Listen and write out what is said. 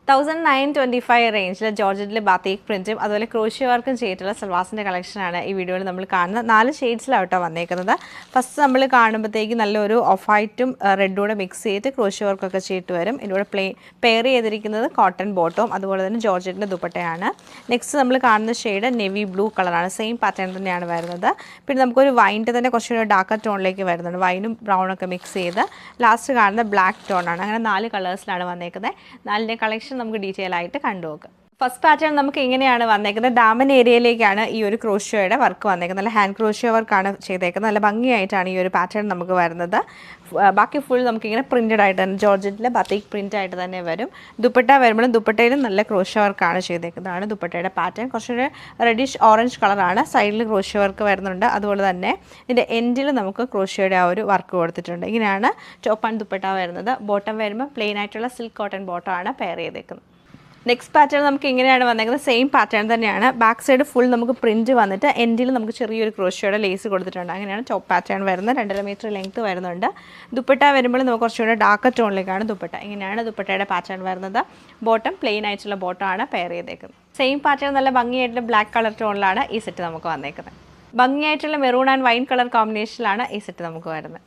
1925 റേഞ്ചിൽ ജോർജറ്റിലെ ബാത്തിക് പ്രിൻറ്റും അതുപോലെ ക്രോഷ്യോ വർക്കും ചെയ്തിട്ടുള്ള സൽവാസിൻ്റെ കളക്ഷനാണ് ഈ വീഡിയോയിൽ നമ്മൾ കാണുന്നത്. 4 ഷെയ്ഡ്സിലാട്ടോ വന്നേക്കുന്നത്. ഫസ്റ്റ് നമ്മൾ കാണുമ്പോഴത്തേക്ക് നല്ലൊരു ഓഫ് വൈറ്റും റെഡൂടെ മിക്സ് ചെയ്തിട്ട് ക്രോഷ്യോ വർക്കൊക്കെ ചെയ്തിട്ട് വരും. ഇതിലൂടെ പെയർ ചെയ്തിരിക്കുന്നത് കോട്ടൺ ബോട്ടവും അതുപോലെ തന്നെ ജോർജറ്റിൻ്റെ ദുപ്പട്ടയാണ്. നെക്സ്റ്റ് നമ്മൾ കാണുന്ന ഷെയ്ഡ് നെവി ബ്ലൂ കളറാണ്. സെയിം പാറ്റേൺ തന്നെയാണ് വരുന്നത്. പിന്നെ നമുക്കൊരു വൈൻ്റെ തന്നെ കുറച്ചുകൂടി ഡാർക്കർ ടോണിലേക്ക് വരുന്നുണ്ട്. വൈനും ബ്രൗണൊക്കെ മിക്സ് ചെയ്ത് ലാസ്റ്റ് കാണുന്ന ബ്ലാക്ക് ടോണാണ്. അങ്ങനെ 4 കളേഴ്സിലാണ് വന്നേക്കുന്നത്. 4ൻ്റെ കളക്ഷൻ നമുക്ക് ഡീറ്റെയിൽ ആയിട്ട് കണ്ടുപോകാം. ഫസ്റ്റ് പാറ്റേൺ നമുക്ക് ഇങ്ങനെയാണ് വന്നേക്കുന്നത്. ഡാമൻ ഏരിയയിലേക്കാണ് ഈ ഒരു ക്രോഷ്യോയുടെ വർക്ക് വന്നേക്കുന്നത്. നല്ല ഹാൻഡ് ക്രോഷ്യോ വർക്കാണ് ചെയ്തേക്കുന്നത്. നല്ല ഭംഗിയായിട്ടാണ് ഈ ഒരു പാറ്റേൺ നമുക്ക് വരുന്നത്. ബാക്കി ഫുൾ നമുക്കിങ്ങനെ പ്രിൻറ്റഡ് ആയിട്ട് തന്നെ ജോർജറ്റിലെ ബത്തിക് പ്രിൻ്റ് ആയിട്ട് തന്നെ വരും. ദുപ്പട്ട വരുമ്പോഴും ദുപ്പട്ടയിലും നല്ല ക്രോഷ്യോ വർക്കാണ് ചെയ്തേക്കുന്നതാണ് ദുപ്പട്ടയുടെ പാറ്റേൺ. കുറച്ചൊരു റെഡിഷ് ഓറഞ്ച് കളറാണ്. സൈഡിൽ ക്രോഷ്യോ വർക്ക് വരുന്നുണ്ട്. അതുപോലെ തന്നെ ഇതിൻ്റെ എൻഡിൽ നമുക്ക് ക്രോഷ്യോയുടെ ആ ഒരു വർക്ക് കൊടുത്തിട്ടുണ്ട്. ഇങ്ങനെയാണ് ടോപ്പ് ആൻഡ് ദുപ്പട്ട വരുന്നത്. ബോട്ടം വരുമ്പോൾ പ്ലെയിൻ ആയിട്ടുള്ള സിൽക്ക് കോട്ടൺ ബോട്ടമാണ് പെയർ ചെയ്തേക്കുന്നത്. നെക്സ്റ്റ് പാറ്റേൺ നമുക്ക് ഇങ്ങനെയാണ് വന്നേക്കുന്നത്. സെയിം പാറ്റേൺ തന്നെയാണ്. ബാക്ക് സൈഡ് ഫുൾ നമുക്ക് പ്രിൻറ്റ് വന്നിട്ട് എൻഡിൽ നമുക്ക് ചെറിയൊരു ക്രോഷ്യോയുടെ ലേസ് കൊടുത്തിട്ടുണ്ട്. അങ്ങനെയാണ് ടോപ്പ് പാറ്റേൺ വരുന്നത്. 2.5 മീറ്റർ ലെങ്ത്ത് വരുന്നുണ്ട്. ദുപ്പട്ട വരുമ്പോൾ നമുക്ക് കുറച്ചുകൂടെ ഡാർക്കർ ടോണിലേക്കാണ് ദുപ്പട്ട. ഇങ്ങനെയാണ് ദുപ്പട്ടയുടെ പാറ്റേൺ വരുന്നത്. ബോട്ടം പ്ലെയിൻ ആയിട്ടുള്ള ബോട്ടമാണ് പെയർ ചെയ്തേക്കുന്നത്. സെയിം പാറ്റേൺ നല്ല ഭംഗിയായിട്ടുള്ള ബ്ലാക്ക് കളർ ടോണിലാണ് ഈ സെറ്റ് നമുക്ക് വന്നേക്കുന്നത്. ഭംഗിയായിട്ടുള്ള മെറൂൺ ആൻഡ് വൈൻ കളർ കോമ്പിനേഷനിലാണ് ഈ സെറ്റ് നമുക്ക് വരുന്നത്.